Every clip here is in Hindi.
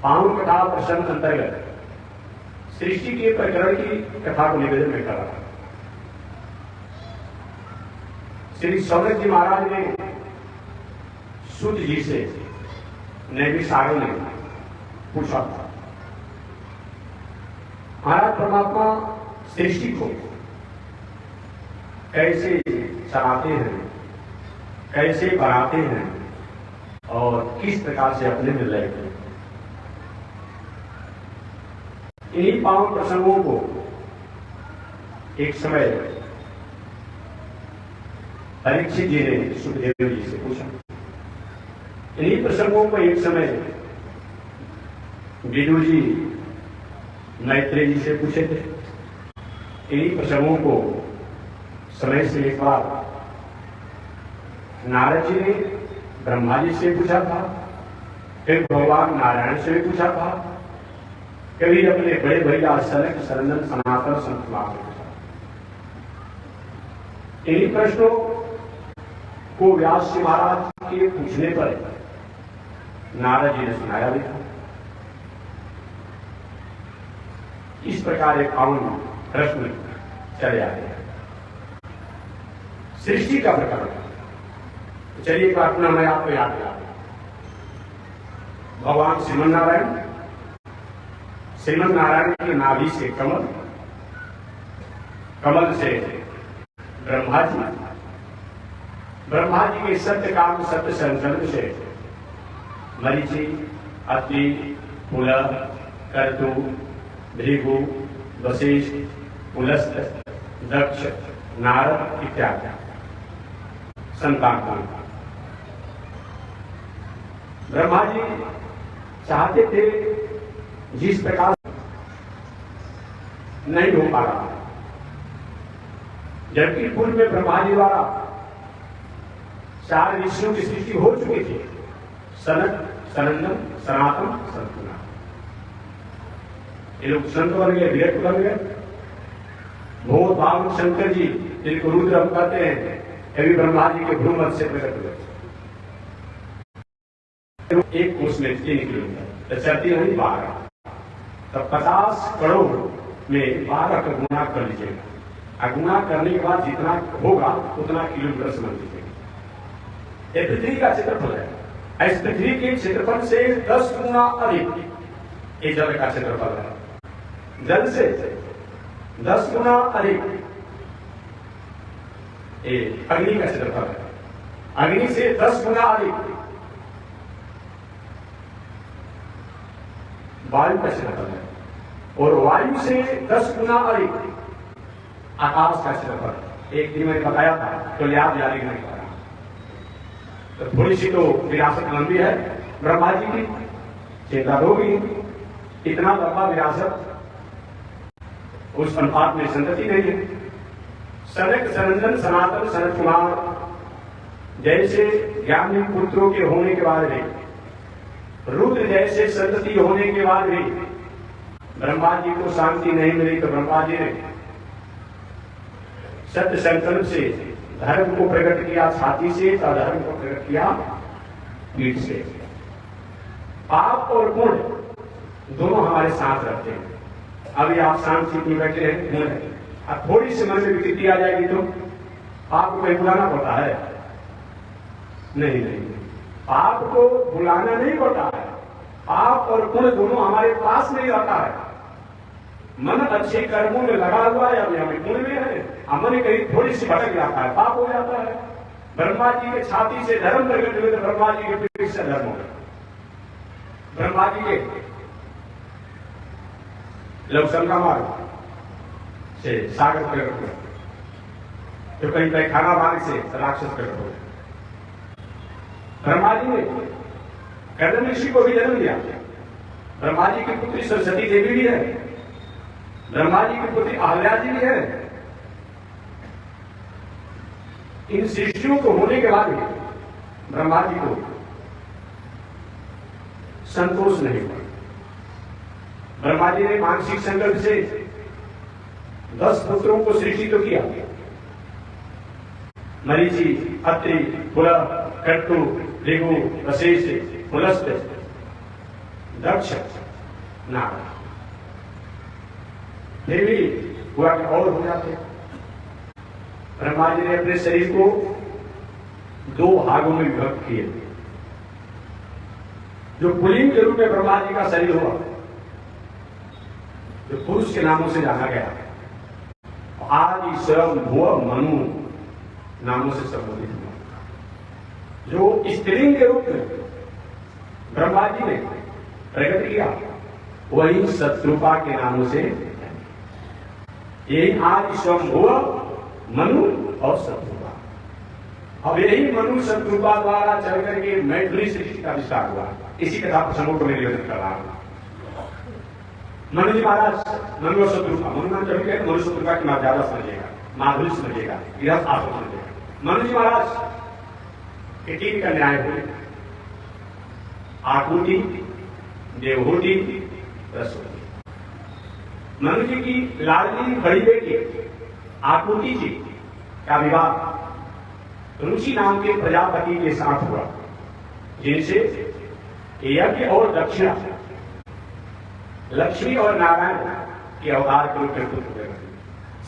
पावन कथा प्रसंग अंतर्गत सृष्टि के प्रकरण की कथा को निवेदन में कर रहा था। श्री सौनक जी महाराज ने सूत जी से नैमिष सागर ने पूछा था, महाराज परमात्मा सृष्टि को कैसे चलाते हैं, कैसे बनाते हैं और किस प्रकार से अपने में लेते हैं। इन्हीं पावन प्रसंगों को एक समय परीक्षित जी ने सुखदेव जी से पूछा। इन्हीं प्रसंगों को एक समय विदुर जी मैत्रेय जी से पूछे थे। इन्हीं प्रसंगों को समय से एक बार नारद जी ने ब्रह्मा जी से पूछा था, फिर भगवान नारायण से भी पूछा था, कभी अपने बड़े भैया सनक सनंदन सनातन संत कुमार से पूछा। इन्हीं प्रश्नों को व्यास जी महाराज के पूछने पर नारद जी ने सुनाया भी था। इस प्रकार एक पावन प्रश्न चले आते हैं। सृष्टि का प्रकरण चलिए एक बार पुनः मैं आपको याद दिला। भगवान श्रीमन नारायण की नाभि से कमल, कमल से ब्रह्मा जी के सत्य काम सत्य संकल्प से मरीचि, अत्रि, पुलह, कर्तु, भृगु, वशिष्ठ, पुलस्त, दक्ष, नारद इत्यादि संतान का ब्रह्मा जी चाहते थे जिस प्रकार नहीं हो पा रहा, जबकि पूर्व में ब्रह्मा जी द्वारा 4 ऋषियों की सृष्टि हो चुकी थी। सनक, सनंदन, सनातन, संतकुमार। ये लोग संत बन गए, विरक्त बन गए। भूत भाव शंकर जी जिनको रुद्र हम कहते हैं, अभी ब्रह्मा जी के भ्रूमध्य से प्रकट हुए। एक कोष में 3 किलोमीटर तो चलती नहीं 12, तब 50 करोड़ में 12 का गुणा कर लीजिएगा। गुणा करने के बाद जितना होगा उतना किलोमीटर समझ लीजिएगा। ये पृथ्वी का क्षेत्रफल है। इस पृथ्वी के क्षेत्रफल से 10 गुना अधिक ये जल का क्षेत्रफल है। जल से 10 गुना अधिक ये अग्नि का क्षेत्रफल है। अग्नि से 10 गुना अधिक वायु का क्षेत्रफल है और वायु से 10 गुना अधिक आकाश का क्षेत्रफल। एक दिन मैंने बताया था तो याद नहीं कर रहा, तो थोड़ी सी तो विरासत लंबी है ब्रह्मा जी की, चिंता होगी। इतना लंबा विरासत उस अनुपात में संतति नहीं है। सनक, सनंदन, सनातन, सनत कुमार जैसे ज्ञानी पुत्रों के होने के बाद भी, रुद्र जैसे संतति होने के बाद भी ब्रह्मा जी को शांति नहीं मिली, तो ब्रह्मा जी ने सत्य संकल्प से धर्म को प्रकट किया छाती से, अधर्म को प्रकट किया पीठ से। पाप और पुण्य दोनों हमारे साथ रहते हैं। अभी आप शांति में बैठे हैं, अब थोड़ी सी मन में विकृति आ जाएगी तो आपको कहीं बुलाना पड़ता है? नहीं, पाप को बुलाना नहीं पड़ता है। पाप और पुण्य दोनों हमारे पास नहीं रहता है। मन अच्छे कर्मों में लगा हुआ है, अभी हमें पुण्य में है, मन कहीं थोड़ी सी भटक जाता है, पाप हो जाता है। ब्रह्मा जी के छाती से धर्म प्रकट हुए तो ब्रह्मा जी के पीठ से धर्म हो गया। ब्रह्मा जी के लवसंगा मार्ग से सागर प्रकट हुए, तो कहीं पैखाना मार्ग से राक्षस प्रकट हो गए। ब्रह्मा जी ने कर्ण ऋषि को भी जन्म दिया। ब्रह्मा जी की पुत्री सरस्वती देवी भी है, ब्रह्मा जी की पुत्री अहल्या जी भी है। इन सृष्टियों को होने के बाद भी ब्रह्मा जी को संतोष नहीं हुआ। ब्रह्मा जी ने मानसिक संकल्प से 10 पुत्रों को सृष्टि तो किया। मरीचि, अत्रि, पुलह, कर्तु, भृगु, वशिष्ठ, पुलस्त, दक्ष नारद। फिर भी हुआ कि और हो जाते। ब्रह्मा जी ने अपने शरीर को 2 भागों में विभक्त किए। जो पुलिंग के रूप में ब्रह्मा जी का शरीर हुआ, जो पुरुष के नामों से जाना गया, आदि स्वयं भुव मनु नामों से संबोधित हुआ। जो स्त्रीलिंग के रूप में ब्रह्मा जी ने प्रकट किया, वही शत्रुपा के नामों से, यही आदि स्वयं भुव मनु और शत्रुपा। अब यही मनु शत्रुपा द्वारा चल करके मैथिली सृष्टि का विस्तार हुआ। इसी कथा प्रसंगों को मैं निवेदन कर रहा हूं। मनु जी महाराज, मनु और शत्रुपा, मनु नाम जब कहे मनु शत्रुपा की मां ज्यादा समझेगा, माधुरी समझेगा, गृहस्थ आश्रम समझेगा। मनु जी महाराज के 3 कन्याएं हुई, आकुति, देवहूति, सरस्वती। मनु जी की लाडली बड़ी बेटी आकुति जी का विवाह रुचि नाम के प्रजापति के साथ हुआ, जिनसे यज्ञ और दक्षिणा, लक्ष्मी और नारायण के अवतार के रूप में पुत्र हुए।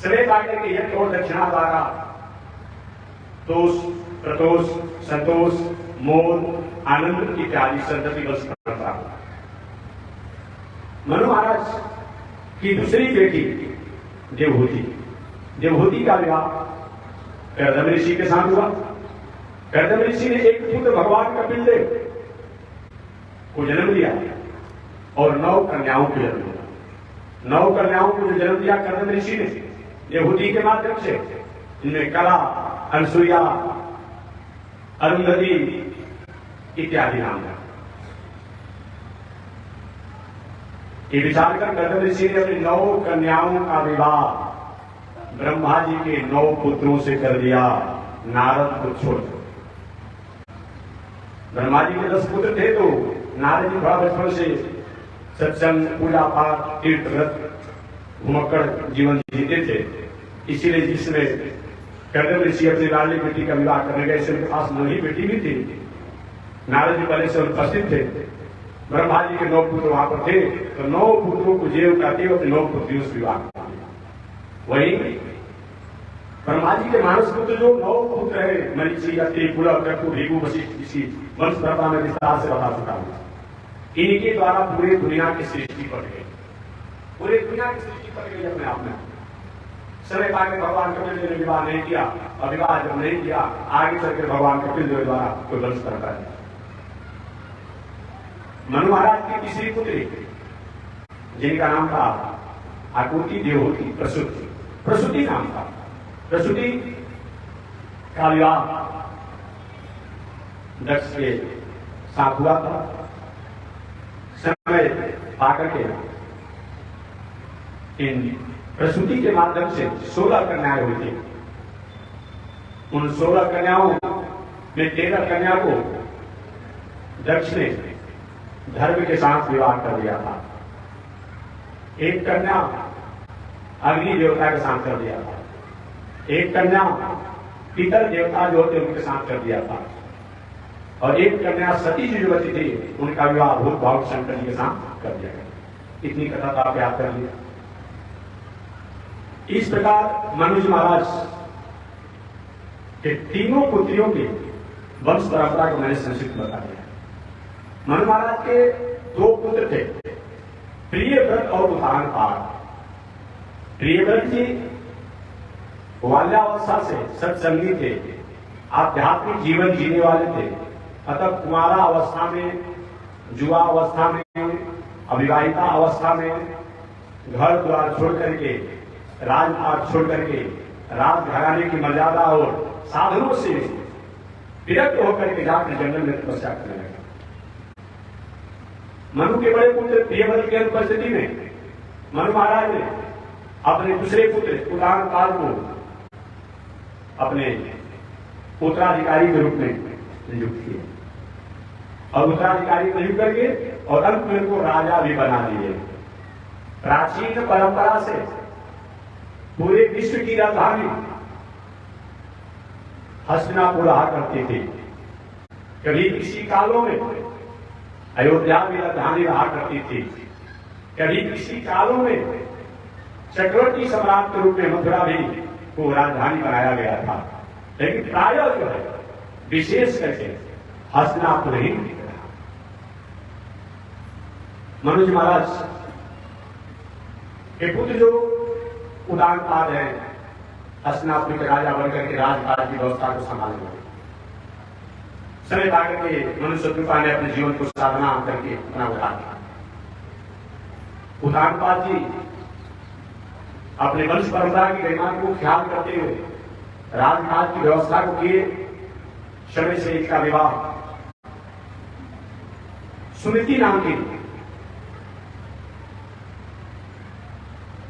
समय पाकर के यज्ञ और दक्षिणा द्वारा तोष, प्रतोष, संतोष, मोद, आनंद इत्यादि संतति वंश परंपरा हुआ। मनु महाराज की दूसरी बेटी देवहूति, देवहूति का विवाह कर्दम ऋषि के साथ हुआ। कर्दम ऋषि ने एक पुत्र भगवान कपिल देव को जन्म दिया और 9 कन्याओं को जन्म दिया। 9 कन्याओं को जन्म दिया कर्दम ऋषि ने देवहूति के माध्यम से, जिनमें कला, अनसुईया, अरुंधति इत्यादि नाम है। ये विचार कर कर्दम ऋषि ने अपनी 9 कन्याओं का विवाह ब्रह्मा जी के 9 पुत्रों से कर दिया, नारद को छोड़ दो। ब्रह्मा जी के 10 पुत्र थे, तो नारद जी थोड़ा बचपन से सत्संग, पूजा पाठ, तीर्थ व्रत घुमक्कड़ जीवन जीते थे। इसीलिए जिसमें कर्दम ऋषि अपनी लाडली बेटी का विवाह करने गए, इसके पास 9 ही बेटी भी थी। नारद जी पहले से उपस्थित थे। ब्रह्मा जी के 9 पुत्र वहां पर थे, तो 9 पुत्रों को जेव करते हुए अपने 9 पुत्रियों से विवाह किया। वही ब्रह्मा जी के मानस पुत्र जो 9 पुत्र है, मरीचि, अत्रि, पुलह, क्रतु, भृगु, वशिष्ठ, इसी वंश परंपरा में विस्तार से बता चुका हूं। इनके द्वारा पूरी दुनिया की सृष्टि पट गई, पूरी दुनिया की सृष्टि पट गई अपने आप में। समय पाकर भगवान कपिल देव ने विवाह नहीं किया, और विवाह जब नहीं किया, आगे चलकर भगवान कपिल देव द्वारा कोई वंश परंपरा है। मनु महाराज की तीसरी पुत्री, जिनका नाम था आकुति, देवहूति, प्रसूति, प्रसूति नाम था। प्रसूति का विवाह दक्ष के साथ हुआ था। समय पाकर के इन प्रसूति के माध्यम से 16 कन्याएं हुई थी। उन 16 कन्याओं में 13 कन्या को दक्ष ने धर्म के साथ विवाह कर दिया था। एक कन्या अग्नि देवता के साथ कर दिया था, एक कन्या पितर देवता जो होते उनके साथ कर दिया था, और एक कन्या सती जी जो बची थी, उनका विवाह भूत भाव शंकर जी के साथ कर दिया गया। इतनी कथा तो आप याद कर लिया। इस प्रकार मनु जी महाराज के 3 पुत्रियों के वंश परंपरा को मैंने संक्षिप्त बता दिया। मनु महाराज के 2 पुत्र थे, प्रियव्रत और उदाहरणपाद। प्रियव्रत जी बाल्यावस्था से सत्संगी थे, आध्यात्मिक जीवन जीने वाले थे। अतः कुमारा अवस्था में, जुआ अवस्था में, अविवाहिता अवस्था में घर द्वार छोड़ करके, राजपाट छोड़ करके, राजघराने की मर्यादा और साधनों से विरक्त होकर के जाकर जंगल में तपस्या करने लगे। मनु के बड़े पुत्र प्रियव्रत की अनुपस्थिति में मनु महाराज ने अपने दूसरे पुत्र उदाहरणपाद को अपने उत्तराधिकारी के रूप में नियुक्त किया, और उत्तराधिकारी को नियुक्त करके और अंत में उनको राजा भी बना दिए। प्राचीन परंपरा से पूरे विश्व की राजधानी हस्तिनापुर रहा करती थी। कभी किसी कालों में अयोध्या में राजधानी रहा करती थी। कभी किसी कालों में चक्रवर्ती सम्राट के रूप में मथुरा भी को राजधानी बनाया गया था, लेकिन प्रायः जो है विशेष करके हस्तिनापुर ही दिख रहा। मनुज महाराज के पुत्र जो उदानपाद है, हस्तिनापुर के राजा बनकर के राजकाज की व्यवस्था को संभालने वाले, समय पाकर के मनुष्य कृपा ने अपने जीवन को साधना करके अपना उदार किया। उदानपाद जी अपने वंश परंपरा की गरिमा को ख्याल करते हुए राजकाज की व्यवस्था को किए। समय से इसका विवाह सुनीति नाम की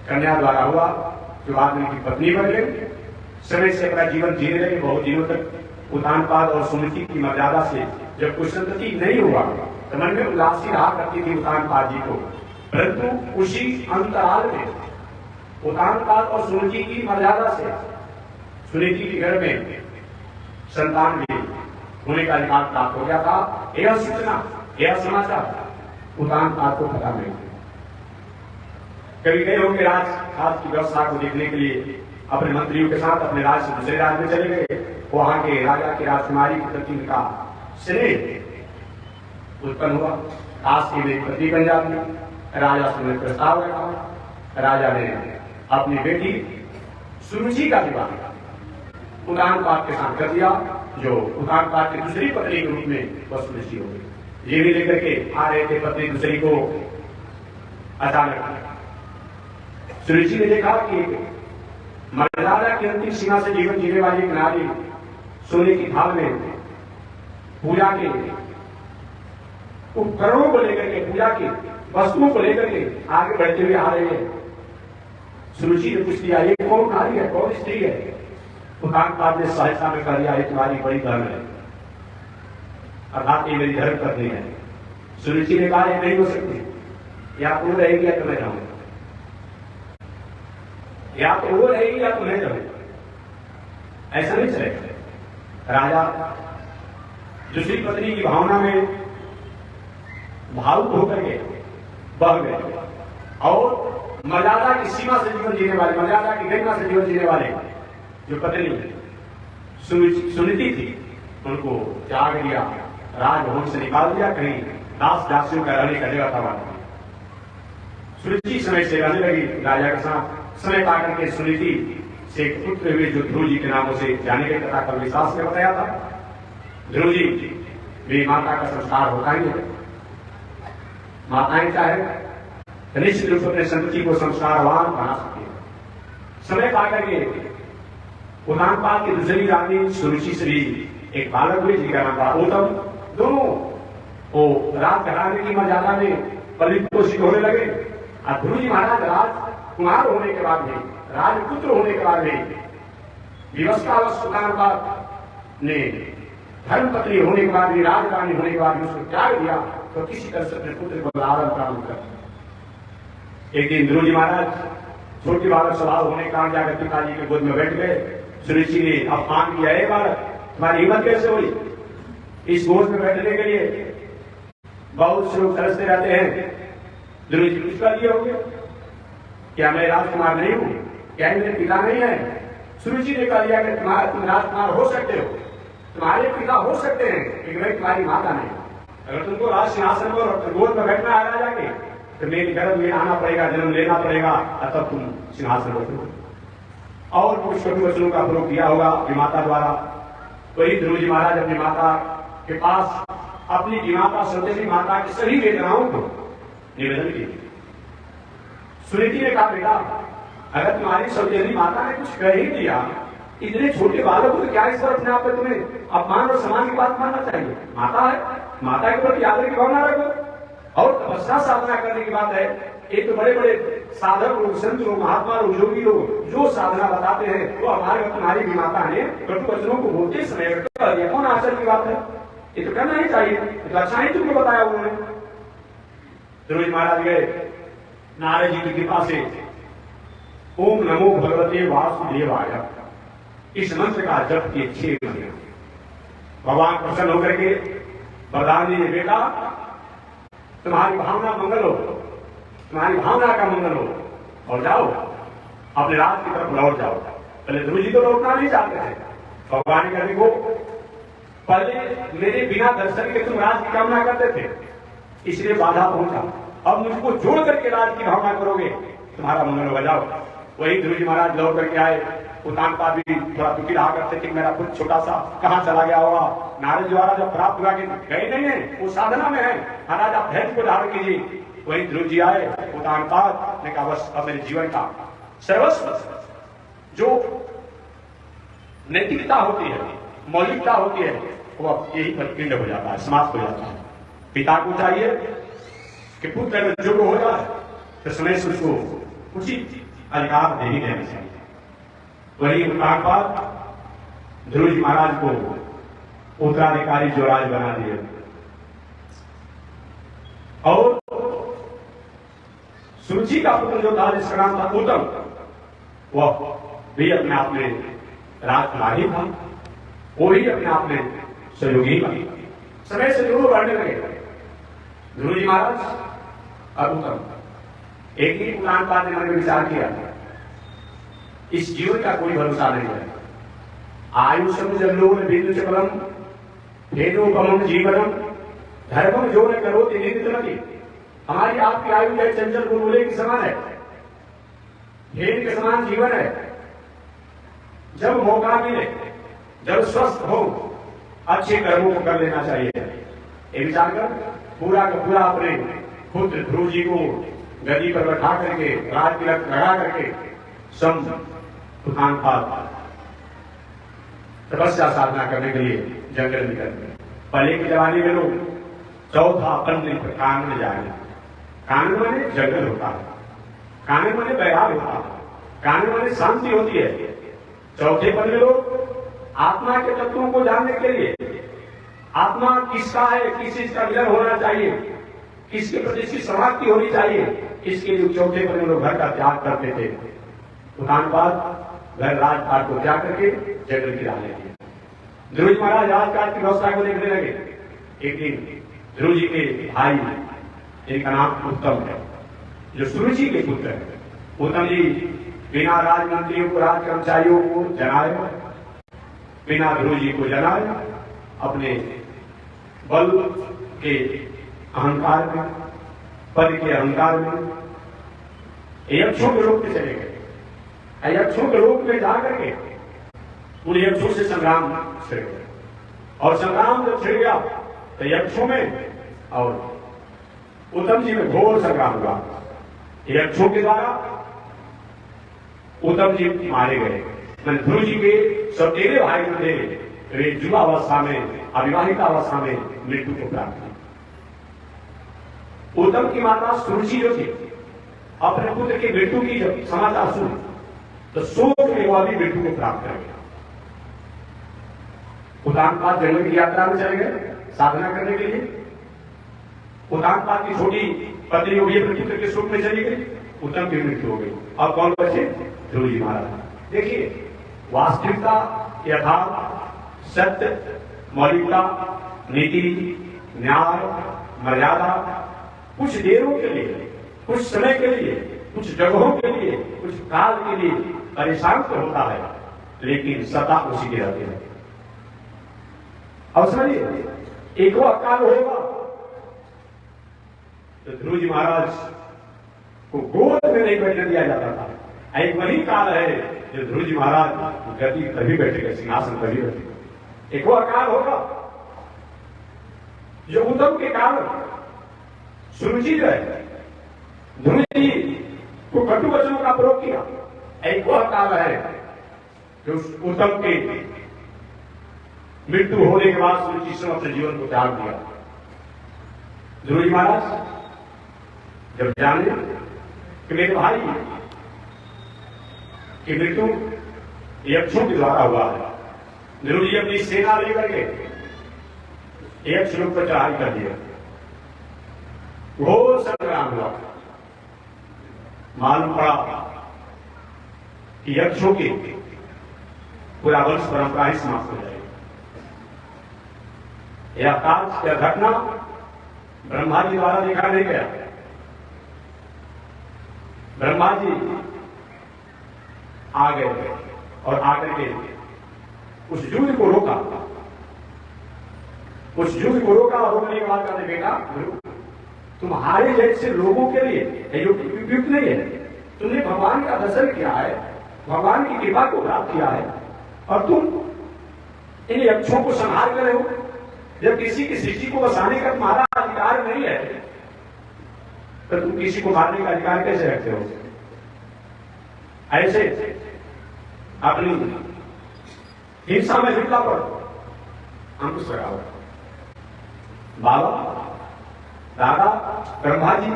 कन्या द्वारा हुआ, जो आदमी की पत्नी बन गई। समय से अपना जीवन जीने लगे। बहुत दिनों तक उदानपाद और सुनीति की मर्यादा से जब कोई संतति नहीं हुआ तो मन में उदासी रहा करती थी उदानपाद जी को, परंतु उसी अंतराल में उदानपाद और सुनीति की मर्यादा से सुनीति के घर में संतान भी होने का अधिकार प्राप्त हो गया था। यह सूचना, यह समाचार उदानपाद को पता नहीं। कभी गए होंगे राजकाज की व्यवस्था को देखने के लिए, अपने मंत्रियों के साथ अपने राज्य से दूसरे राज्य में चले गए। वहां के राजा की राजकुमारी के प्रति उनका स्नेह उत्पन्न हुआ। काश की वे पति बन जाती। राजा से उन्हें प्रस्ताव रखा। राजा ने अपनी बेटी सुरुचि का विवाह उदानपाद के साथ कर दिया, जो उदानपाद की दूसरी पत्नी के रूप में वह सुरुचि हो गई। ये भी लेकर के आ रहे थे पत्नी दूसरी को। अचानक सुरुचि ने देखा कि मर्यादा की अंतिम सीमा से जीवन जीने वाली एक नारी सोने की थाल में पूजा के उपकरणों को लेकर के, पूजा की वस्तुओं को लेकर के आगे बढ़ते हुए आ रहे हैं। सुरुचि ने पूछ लिया, ये कौन नारी है, कौन स्त्री है? उदानपाद ने सहजता में कह दिया, ये तुम्हारी बड़ी धर्म है, अर्थात ये मेरी धर्म पत्नी है। सुरुचि ने कहा, ये नहीं हो सकती, या तुम रहेगी या तुम्हें रहूंगा, या तो वो रहेगी या तुम्हें रहूंगा, ऐसा नहीं चलेगा। राजा दूसरी पत्नी की भावना में भावुक होकर के बह गए और मर्यादा की सीमा से जीवन जीने वाले, मर्यादा की गरिमा से जीवन जीने वाले जो पत्नी सुनीति थी, उनको त्याग दिया, राजभवन से निकाल दिया। कहीं दास दासियों का रहने का जगह था वहां। सुनीति समय से रहने लगी राजा के साथ। समय पाकर के सुनीति से एक पुत्र हुए जो ध्रुव जी के नामों से जाने गए तथा कल विश्वास ने बताया था। ध्रुव जी भी माता का संस्कार होता ही है। माताएं चाहे निश्चित रूप से अपने संतति को संस्कारवान बना सकती है। समय पाकर के उदानपाद की दूसरी रानी सुरुचि से भी एक बालक हुए जिनका नाम था उत्तम। दोनों वो राज घराने की मर्यादा में पलित पोषित होने लगे। और ध्रुव जी महाराज राजकुमार होने के बाद में, राजपुत्र होने के बाद में विवस्त्रावश उदानपाद ने धर्मपत्नी होने के बाद भी, राजरानी होने के बाद भी उसको त्याग दिया तो किसी तरह से अपने पुत्र को लालन पालन कर। एक दिन ध्रुव जी महाराज छोटे बालक स्वभाव होने के कारण जाकर पिताजी के गोद में बैठ गए। सुरुचि ने अपमान किया, है बालक तुम्हारी हिम्मत कैसे हुई इस गोद में बैठने के लिए? बहुत से लोग तरसते रहते हैं। ध्रुव जी कुछ कर दिए होंगे, क्या मैं राजकुमार नहीं हूं? क्या मेरे पिता नहीं है? सुरुचि ने कह दिया कि तुम राजकुमार हो सकते हो, तुम्हारे पिता हो सकते हैं, लेकिन मैं तुम्हारी माता नहीं। अगर तुमको राज सिंहासन पर गोद में बैठना आ राजा के तो मेरे गर्भ में आना पड़ेगा, जन्म लेना पड़ेगा, तब तुम सिंहासन पर। और कुछ कटु वचनों का प्रयोग किया होगा अपनी माता द्वारा। वही ध्रुव जी महाराज अपनी माता के पास अपनी माता सौतेली माता की सभी वेदनाओं को निवेदन किए। सुनीति ने कहा, बेटा अगर तुम्हारी सौतेली माता ने कुछ कह ही दिया, इतने छोटे बालक को क्या इस पर अपने आप में तुम्हें अपमान और सम्मान की बात मानना चाहिए? माता है, माता के प्रति आदर की भावना रखो। और तपस्या साधना करने की बात है। एक तो बड़े बड़े साधक लोग, संत लोग, महात्मा लोग, योगी लोग जो साधना बताते हैं, वो हमारे तुम्हारी भी माता ने कटु वचनों को बोलते समय कौन आश्चर्य की बात है? ये तो करना ही चाहिए, तो अच्छा ही तुमको बताया उन्होंने। ध्रुव जी महाराज गए नारद जी की कृपा से ओम नमो भगवते वासुदेवाय इस मंत्र का जप किए 6 महीने। भगवान प्रसन्न होकर के वरदान दिए, बेटा तुम्हारी भावना मंगल हो, तुम्हारी भावना का मंगल हो, और जाओ अपने राज की तरफ लौट जाओ। पहले ध्रुव जी तो लौटना नहीं चाहते थे। भगवान ने देखो पहले मेरे बिना दर्शन के तुम राज की कामना करते थे, इसलिए बाधा पहुंचा। अब मुझको जोड़ करके राज की भावना करोगे, तुम्हारा मंगल होगा, जाओ। वही ध्रुव जी महाराज लौट करके आए। उतानपाद भी थोड़ा दुखी रहा करते कि मेरा पुत्र छोटा सा कहां चला गया होगा। नारद द्वारा जब प्राप्त हुआ कि गए नहीं है, वो साधना में है, महाराज आप धैर्य को धारण कीजिए। वही ध्रुव जी आए। उतानपाद ने कहा बस अब मेरे जीवन का सर्वस्व जो नैतिकता होती है, मौलिकता होती है, वो अब यही पर पिंड हो जाता है, समाप्त हो जाता है। पिता को चाहिए कि पुत्र जो हो जाए तो समय से उसको उचित अधिकार दे ही देना चाहिए। वही उतानपाद ध्रुव जी महाराज को उत्तराधिकारी जोराज बना दिए, और सुरुचि का पुत्र जो था जिसका नाम था उत्तम, वह भी अपने आप में राजकुमारी था, वो भी अपने आप में सहयोगी था। समय से जरूर बढ़ने लगे ध्रुव जी महाराज और उत्तम। एक ही उतानपाद ने मन में विचार किया, इस जीवन का कोई भरोसा नहीं है। आयुषम जल्लोल बिंदु चकलम भेदोपमम जीवनम धर्मम जो न करो निंदितमति। हमारी आपकी आयु है चंचल बुलबुले के समान है, भेद के समान जीवन है। जब मौका मिले, जब स्वस्थ हो, अच्छे कर्मों को कर लेना चाहिए। ये विचार कर पूरा का पूरा अपने पुत्र ध्रुव जी को गद्दी पर बैठा करके राज तिलक लगा करके सम उतानपाद तपस्या साधना करने के लिए जंगल निकल गए। पहले के जमाने में लोग चौथा पंद्रह पर कानन जाएंगे। कानन माने जंगल होता है, कानन माने बैराग होता है, कानन माने शांति होती है। चौथे पद में लोग आत्मा के तत्वों को जानने के लिए, आत्मा किसका है, किस चीज का विलय होना चाहिए, किसके प्रति इसकी समाप्ति होनी चाहिए, इसके लिए चौथे पद में लोग घर का त्याग करते थे। उतानपाद घर राजपाट को त्याग करके जंगल की राह ले लिया। ध्रुव जी महाराज राजकाज की व्यवस्था को देखने लगे। एक दिन ध्रुव जी के भाई, इनका नाम उत्तम है, जो सुरुचि के पुत्र है, उत्तम जी बिना राजमंत्रियों को, राज कर्मचारियों को जनाए, बिना ध्रुव जी को जनाए, अपने बल के अहंकार में, पद के अहंकार में यक्षों के लोक में चले गए। यक्षों के लोक में जाकर के उन यक्षों से संग्राम छिड़ गया, और संग्राम जब छिड़ गया तो यक्षों में और उत्तम जी में घोर संग्राम हुआ। यक्षों के द्वारा उत्तम जी मारे गए। ध्रुव जी के सौतेले भाई थे, वे युवावस्था में, अविवाहित अवस्था में मृत्यु को प्राप्त हुई। उत्तम की माता सुरुचि जो थी, अपने पुत्र की मृत्यु की जब समाचार सुनी तो शोक में वह भी मृत्यु को प्राप्त कर गया। उतानपाद जंगल की यात्रा में चले गए साधना करने के लिए। उतानपाद की छोटी पत्नी भी अपने पुत्र के शोक में चली गई, उत्तम की मृत्यु हो गई। अब कौन बचे? ध्रुव जी महाराज। देखिए वास्तविकता, यथार्थ, सत्य, मौलिकता, नीति, न्याय, मर्यादा कुछ देरों के लिए, कुछ समय के लिए, कुछ जगहों के लिए, कुछ काल के लिए परेशान तो होता है, लेकिन सत्ता उसी की रहती है। अब समझिए, एक वो काल होगा तो ध्रुव जी महाराज को गोद में नहीं बैठने दिया जाता था। एक वही काल है जो ध्रुव जी महाराज गद्दी तभी बैठेगा, सिंहासन तभी बैठेगा। एक वो काल होगा जो उत्तम के कारण सुरुचि जो है, ध्रुव जी को कटु वचनों का प्रयोग किया। एक वह काल है जो उत्तम के मृत्यु होने के बाद सुरुचि ने अपने जीवन को त्याग दिया। ध्रुव जी महाराज जब जाने कि मेरे भाई की मृत्यु यक्षों के द्वारा हुआ है, ध्रुव जी अपनी सेना लेकर के यक्ष लोग पर चढ़ाई कर दिया। घोर संग्राम हुआ। मालूम पड़ा कि यक्षों की पूरा वंश परंपरा ही समाप्त हो जाएगी। यह घटना ब्रह्मा जी द्वारा देखा नहीं गया। ब्रह्मा जी आ गए और आकर के उस युद्ध को रोका। उस युद्ध को रोका और रोकने के बाद कहते बेटा तुम्हारे जैसे लोगों के लिए उपयुक्त नहीं है। तुमने भगवान का दर्शन किया है, भगवान की कृपा को प्राप्त किया है और तुम इन यक्षों को संहार कर रहे हो। जब किसी की सृष्टि को बसाने का तुम्हारा अधिकार नहीं है तो तुम किसी को मारने का अधिकार कैसे रखते हो? ऐसे अपनी हिंसा में जुटला पर अंकुश लगाओ। बाबा दादा ब्रह्मा जी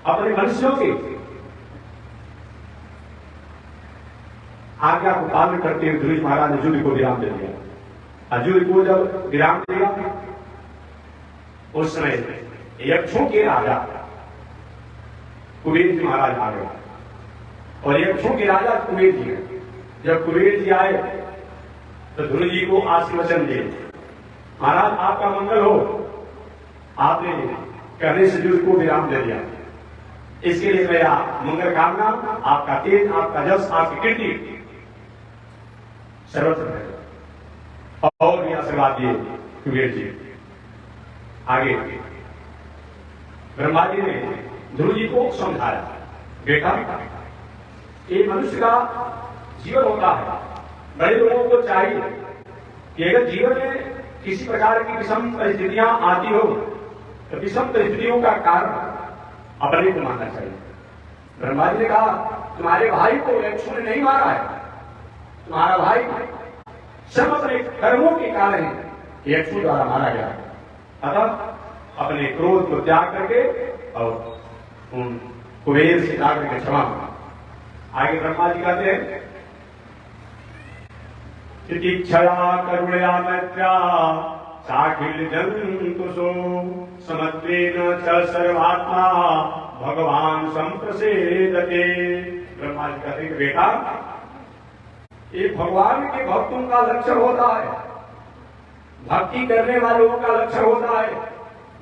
अपने मनुष्यों की आज्ञा को पालन करते हुए ध्रुव महाराज ने युद्ध को विराम दे दिया। युद्ध को जब विराम दिया उस समय यक्षों के राजा कुबेर जी महाराज आ गए और यक्षों के राजा कुबेर जी जब कुबेर जी आए तो ध्रुव जी को आशीर्वचन दिए, महाराज आपका मंगल हो, आपने कहने से युद्ध को विराम दे दिया। इसके लिए मेरा मंगल कामना, आपका तेज, आपका जस, आपकी कीर्ति सर्वत्र है। और भी आशीर्वाद दिए कुबेर जी। आगे ब्रह्मा जी ने ध्रुव जी को समझाया, बेटा ये मनुष्य का जीवन होता है। बड़े लोगों को चाहिए कि अगर जीवन में किसी प्रकार की विषम परिस्थितियां आती हो तो विषम परिस्थितियों का कारण अपने को मानना चाहिए। ब्रह्मा जी ने कहा तुम्हारे भाई को यक्षों ने नहीं मारा है, तुम्हारा भाई सब अपने कर्मों के कारण यक्षों द्वारा मारा गया। अतः अपने क्रोध को त्याग करके और उन कुबेर से जाकर के क्षमा मांगा। आगे ब्रह्मा जी कहते हैं तितिक्षया करुणया मैत्र्या साखिल जंतुषो समत्वेन च सर्वात्मा भगवान संप्रसेदते। ब्रह्मा जी कहते हैं बेटा ये भगवान के भक्तों का लक्षण होता है, भक्ति करने वालों का लक्षण होता है।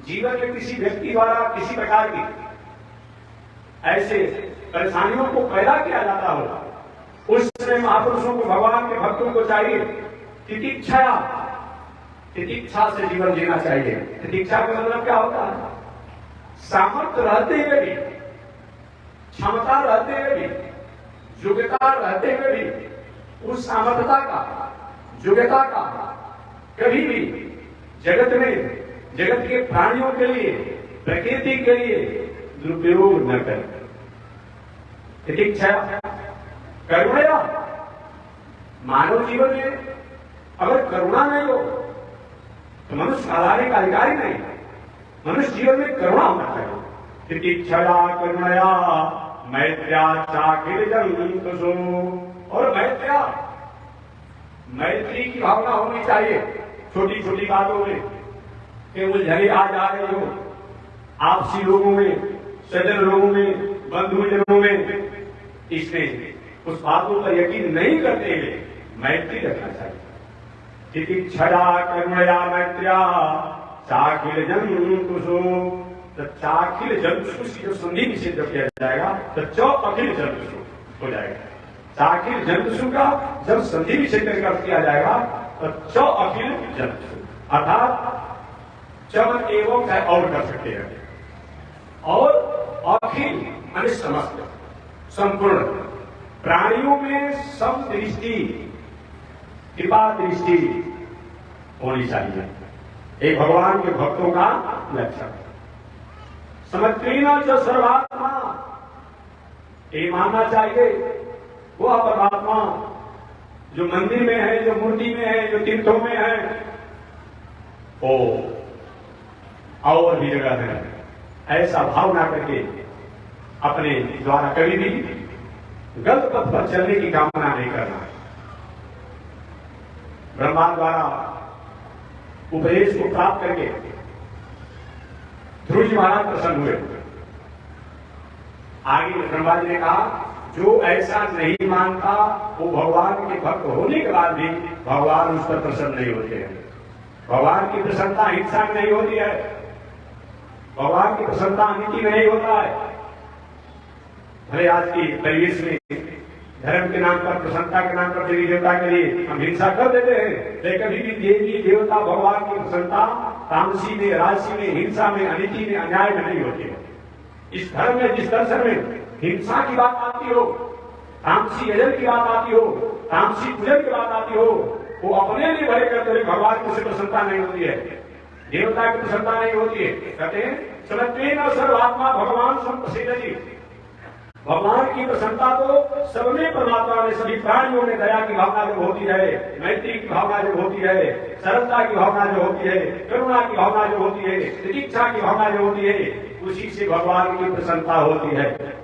जीवन में किसी व्यक्ति द्वारा किसी प्रकार की ऐसे परेशानियों को पैदा किया जाता हो उस समय महापुरुषों को, भगवान के भक्तों को चाहिए तितिक्षा से जीवन जीना चाहिए। तितिक्षा का मतलब क्या होता है? सामर्थ्य रहते हुए भी, क्षमता रहते हुए भी, योग्यता रहते हुए भी उस सामर्थ्यता का, योग्यता का कभी भी जगत में, जगत के प्राणियों के लिए, प्रकृति के लिए दुरुपयोग न करें। तितिक्षा करुणा, मानव जीवन में अगर करुणा नहीं हो तो मनुष्य आधारे का अधिकारी नहीं। मनुष्य जीवन में करुणा होना चाहिए। तितिक्षया करुणया मैत्र्या चाखिल जंतुषो, और मैत्री की भावना होनी चाहिए। छोटी छोटी बातों में कि उलझने आ जा रही हो, आपसी लोगों में, सज्जन लोगों में, बंधुजनों में, इसमें उस बातों पर यकीन नहीं करते हुए मैत्री रखना चाहिए। तितिक्षया करुणया मैत्र्या चाखिल जंतुषो, तो चाखिल जंतुषु की जो संधि विषय जब किया जाएगा तो चौ अखिल जंतुषु हो जाएगा। चाखिल जंतुषु का जब संधि विषय करके किया जाएगा तो चौ अखिल जंतुषु, अर्थात चम एवं चाहे और कर सकते हैं, और अखिल माने समस्त, संपूर्ण प्राणियों में सम दृष्टि, कृपा दृष्टि होनी चाहिए। एक भगवान के भक्तों का लक्षण। समत्वेन च सर्वात्मा, ये मानना चाहिए वह परमात्मा जो मंदिर में है, जो मूर्ति में है, जो तीर्थों में है, ओ और भी जगह है, ऐसा भाव ना करके अपने द्वारा कभी भी गलत पथ पर चलने की कामना नहीं करना। ब्रह्मा द्वारा उपदेश को प्राप्त करके ध्रुव जी महाराज प्रसन्न हुए। आगे ब्रह्मा जी ने कहा जो ऐसा नहीं मानता वो भगवान के भक्त होने के बाद भी भगवान उस पर प्रसन्न नहीं होते हैं। भगवान की प्रसन्नता हिंसा में नहीं होती है। भगवान की प्रसन्नता नीति में नहीं होता है। भले आज की परिवेश में धर्म के नाम पर, प्रसन्नता के नाम पर देवी देवता के लिए हम हिंसा कर देते हैं, लेकिन कभी भी देवी देवता भगवान की प्रसन्नता तामसी में, राजसी में, हिंसा में, अनिति में, अन्याय में नहीं होती है। इस धर्म में, जिस दर्शन में हिंसा की बात आती हो, तामसी यजन की बात आती हो, तामसी पूजन की बात आती हो, वो अपने लिए भले करते हुए भगवान की प्रसन्नता नहीं होती है, देवता की प्रसन्नता नहीं होती है। कहते हैं सर्वत्वेन सर्वात्मा भगवान संप्रसिद्ध जी, भगवान की प्रसन्नता तो सब में, परमात्मा में, सभी प्राणियों में दया की भावना जब होती है, मैत्री की भावना जब होती है, सरलता की भावना जो होती है, करुणा की भावना जो होती है, प्रतीक्षा की भावना जो होती है, उसी से भगवान की प्रसन्नता होती है।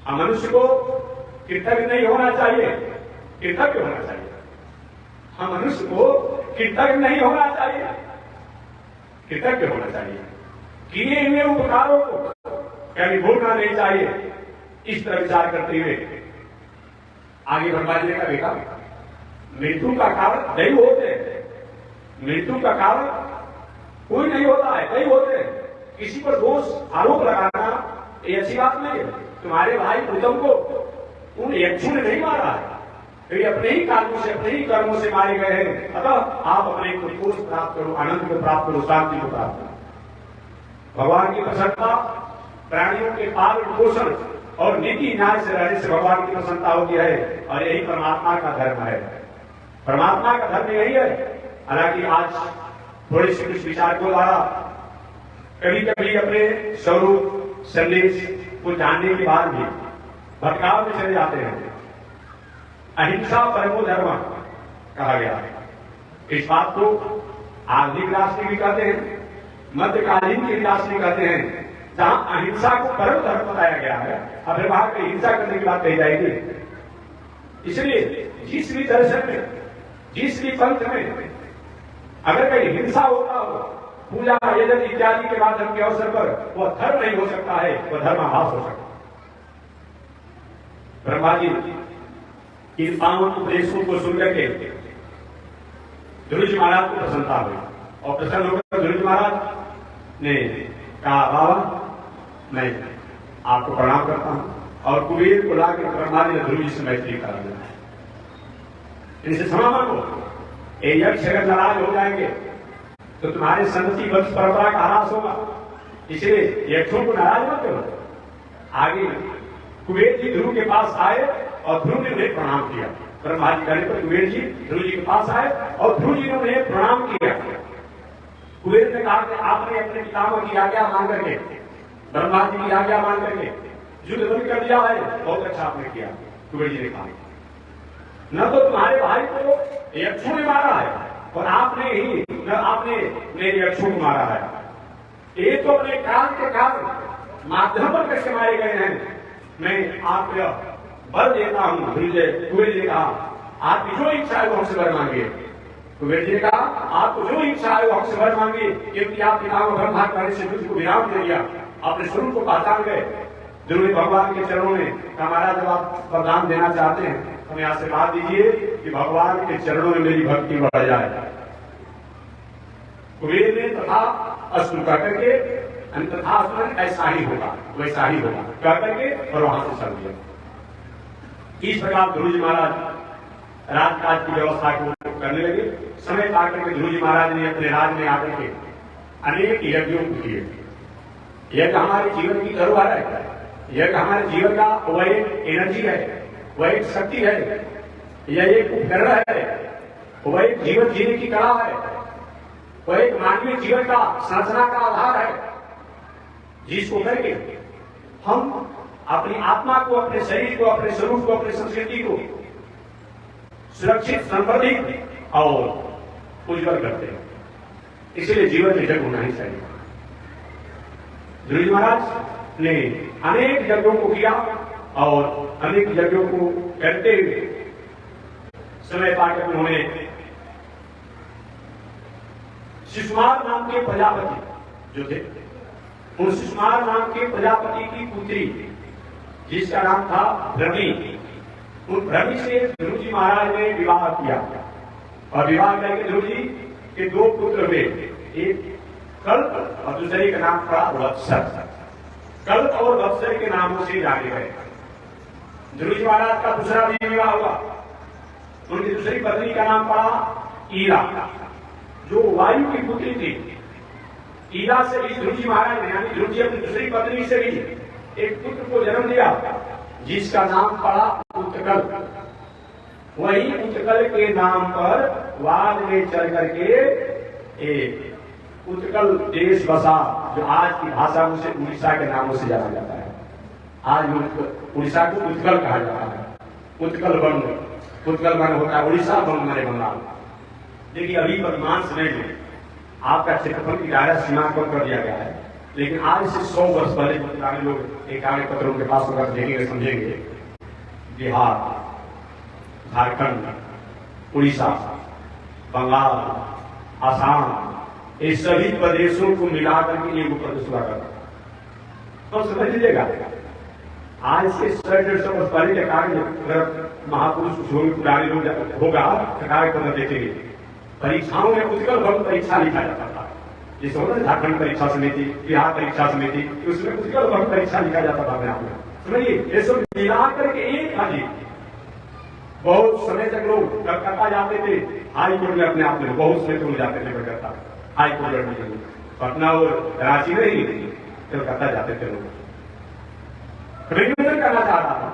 मनुष्य को कृतज्ञ नहीं होना चाहिए, कृतज्ञ होना चाहिए। हम मनुष्य को कृतज्ञ नहीं होना चाहिए, कृतज्ञ होना चाहिए। किए हुए उपकारों को कभी भूलना नहीं चाहिए। इस तरह विचार करते हुए आगे ब्रह्मा जी ने कहा, बेटा मृत्यु का कारण दैव होते हैं, मृत्यु का कारण कोई नहीं होता है, दैव होते हैं। किसी पर दोष आरोप लगाना ये अच्छी बात नहीं है। तुम्हारे भाई उत्तम को उन यक्षों ने नहीं मारा है, वे अपने ही कारणों से, अपने ही कर्मों से मारे गए हैं। अतः आप अपने को संतोष प्राप्त करो, आनंद को प्राप्त करो, शांति को प्राप्त करो। भगवान की प्रसन्नता प्राणियों के पालन पोषण और नीति न्याय से रहने से भगवान की प्रसन्नता होती है, और यही परमात्मा का धर्म है। परमात्मा का धर्म यही है। हालांकि आज थोड़े से कुछ विचारकों द्वारा कभी कभी अपने स्वरूप संदेश को जानने के बाद भी भटकाव में चले जाते हैं। अहिंसा परमो धर्म कहा गया है। इस बात को आधुनिक राष्ट्र भी कहते हैं, मध्यकालीन के राष्ट्र कहते हैं। जहां अहिंसा को परम धर्म बताया गया है, अब वहां पर हिंसा करने की बात कही जाएगी। इसलिए जिस भी दर्शन में, जिस भी पंथ में अगर कहीं हिंसा होता हो, पूजा यजन इत्यादि के माध्यम के अवसर पर, वह धर्म नहीं हो सकता है, वह धर्माभास हो सकता है। ब्रह्मा जी इन पावन उपदेशों को सुनकर के ध्रुव जी महाराज को प्रसन्नता हुई, और प्रसन्न होकर ध्रुव जी महाराज ने कहा, बाबा मैं आपको प्रणाम करता हूं। और कुबेर को लाकर ब्रह्मा जी ने ध्रुव जी से मैत्री करा दिया। इनसे क्षमा मांगो, ये यक्ष अगर नाराज हो जाएंगे तो तुम्हारे संतति वंश परंपरा का ह्रास होगा, इसलिए यक्षों को नाराज मत करो। आगे कुबेर जी ध्रुव के पास आए और ध्रुव ने उन्हें प्रणाम किया। ब्रह्मा जी कहने पर कुबेर जी ध्रुव जी के पास आए और ध्रुव जी ने उन्हें प्रणाम किया। कुबेर ने कहा कि आपने अपने पितामह की आज्ञा मान करके, ब्रह्मा जी की आज्ञा मान करके युद्ध बंद कर दिया है, बहुत अच्छा आपने किया। कुबेर जी ने कहा, न तो तुम्हारे भाई को यक्षों ने मारा है, और आपने ही न आपने मेरे यक्षों को मारा है। ये तो अपने काल के कारण माध्यम पर कैसे मारे गए हैं। मैं आपको बल देता हूं। कुबेर जी ने कहा, आपकी जो इच्छा है वो हमसे वर मांगिए। कुबेर जी ने कहा, आपको जो इच्छा है वो हमसे वर मांगिए, क्योंकि आप पितामह ब्रह्मा करने से युद्ध को विराम दे दिया, अपने स्वरूप को पहचान गए। ध्रुव भगवान के चरणों में हमारा जब आप वरदान देना चाहते हैं, हमें आशीर्वाद दीजिए कि भगवान के चरणों में मेरी भक्ति बढ़ जाए। कुबेर ने तथा अस्तु कहकर के, तथा ऐसा ही होगा, वैसा ही होगा कहकर के, और वहां से चल दिया। इस प्रकार ध्रुव जी महाराज राजकाज की व्यवस्था को करने लगे। समय पाकर के ध्रुव जी महाराज ने अपने राज में आकर के अनेक यज्ञों को किए। यज्ञ हमारे जीवन की धरोहर है, यज्ञ हमारे जीवन का वह एक एनर्जी है, वह एक शक्ति है, यह एक उपकरण है, वह एक जीवन जीने की कला है, वह एक मानवीय जीवन का संरचना का आधार है, जिसको करके हम अपनी आत्मा को, अपने शरीर को, अपने स्वरूप को, अपनी संस्कृति को सुरक्षित, संवर्धित और उज्जवल करते हैं। इसलिए जीवन में यज्ञ होना ही चाहिए। ध्रुव जी महाराज ने अनेक यज्ञों को किया, और अनेक यज्ञों को करते हुए समय पाकर उन्होंने शिशुमार नाम के प्रजापति जो थे, उन शिशुमार नाम के प्रजापति की पुत्री जिसका नाम था भ्रमी, उन भ्रमी से ध्रुव जी महाराज ने विवाह किया। और विवाह करके ध्रुव जी के दो पुत्र हुए, एक कल्प और दूसरे का नाम पड़ा वत्सर। कल्प और वत्सर के नामों से जाने गए। ध्रुव जी महाराज का दूसरा भी विवाह हुआ। उनकी दूसरी पत्नी का नाम पड़ा ईरा, जो वायु की पुत्री थी। ईरा से भी ध्रुव जी महाराज ने, यानी ध्रुव जी अपनी दूसरी पत्नी से भी एक पुत्र को जन्म दिया, जिसका नाम पड़ा उत्कल। वही उत्कल के नाम पर बाद में चल करके एक उत्कल देश बसा, जो आज की भाषा में से उड़ीसा के नामों से जाना जाता है। आज उड़ीसा को उत्कल कहा जाता है। उत्कल बंग, उत्कल बंग होता है उड़ीसा, बंग हमारे बंगाल। देखिए अभी वर्तमान समय में आपका क्षेत्रफल की दायरा सीमा कम कर दिया गया है, लेकिन आज से 100 वर्ष पहले पुराने लोग एक कागज पत्र उनके पास होगा, देखेंगे समझेंगे। बिहार, झारखंड, उड़ीसा, बंगाल, आसाम, ये सभी प्रदेशों को मिलाकर के एक प्रदेश हुआ करता। तो समझ लीजिएगा, आज से 100-150 वर्ष पहले के कागज महापुरुष पुराने लोग होगा कागज पत्र देखेंगे। परीक्षाओं में उत्कल बंग परीक्षा लिखा जाता था, जिसे होता है झारखंड परीक्षा समिति, बिहार परीक्षा समिति, उसमें उत्कल बंग परीक्षा लिखा जाता था। मैं आपको समझिए, ये सब मिला करके एक था जी। बहुत समय तक लोग कलकत्ता जाते थे, हाई कोर्ट में अपने आप में बहुत समय तक जाते थे कलकत्ता, हाई कोर्ट लड़ने के लिए। पटना और रांची में ही कलकत्ता जाते थे लोग। निवेदन करना चाह रहा था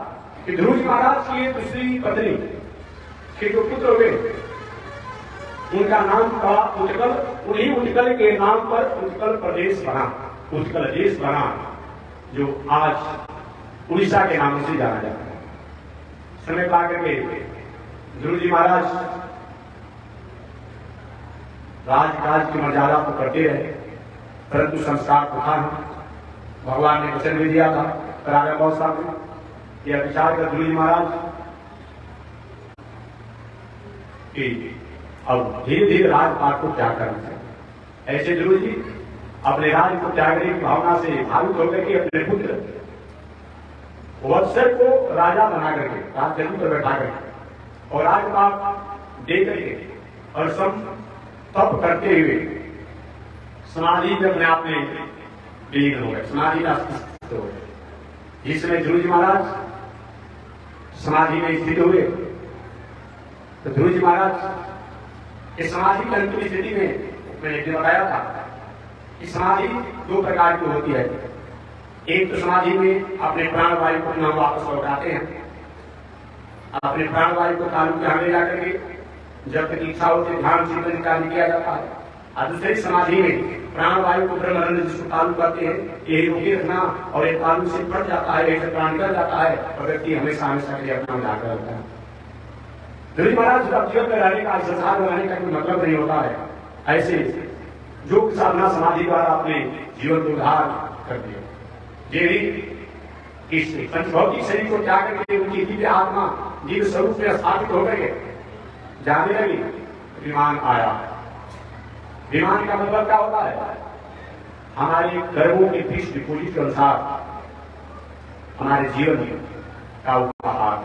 कि ध्रुव जी महाराज की दूसरी पत्नी के जो पुत्र हुए, उनका नाम था उत्कल। उन्हीं उत्कल के नाम पर उत्कल प्रदेश बना, उत्कल देश बना, जो आज उड़ीसा के नाम से जाना जाता है। समय पा करके ध्रुव जी महाराज राजकाज की मर्यादा तो करते रहे, परंतु संस्कार प्रथा है। भगवान ने वचन भी दिया था राजा मौसा में, यह विचार कर ध्रुव जी महाराज कि अब धीरे धीरे राजपाट को त्याग करना चाहिए। ऐसे ध्रुव जी अपने राज को त्यागने की भावना से भावुक होकर के अपने पुत्र वत्सर को राजा बना करके, राजगद्दी पर बैठा करके और राजपाट दे करके और सब तप करते हुए समाधि में अपने आप में विलीन हो गए, समाधि का स्थित हो गए। जिसमें ध्रुव जी महाराज समाधि में स्थित हुए, तो ध्रुव जी महाराज इस समाधि की अंतिम स्थिति में मैंने एक दिन बताया था कि समाधि 2 प्रकार की होती है। एक तो समाधि में अपने प्राण वायु को हम वापस लौटाते हैं, अपने प्राण वायु को तालु के हमें जाकर के जब तक इच्छा होती ध्यान चिंतन कार्य किया जाता है। और दूसरी समाधि में प्राण वायु को ब्रह्मानंद जिसको तालु करते हैं, ये रोके रखना, और एक तालु से फट जाता है, एक प्राण निकल जाता है और व्यक्ति हमेशा हमेशा के लिए अपना जाकर रहता है। ध्रुव महाराज जब जीवन में रहने का, संसार में रहने का कोई मतलब नहीं होता है। ऐसे जो साधना समाधि द्वारा अपने जीवन को उद्धार कर दिया, ये भी इस पंचभौतिक शरीर को त्याग करके उनकी दिव्य आत्मा जीव स्वरूप में स्थापित होकर के जाने लगी। विमान आया। विमान का मतलब क्या होता है? हमारे कर्मों के फिक्स डिपोजिट के अनुसार हमारे जीवन का उपहार।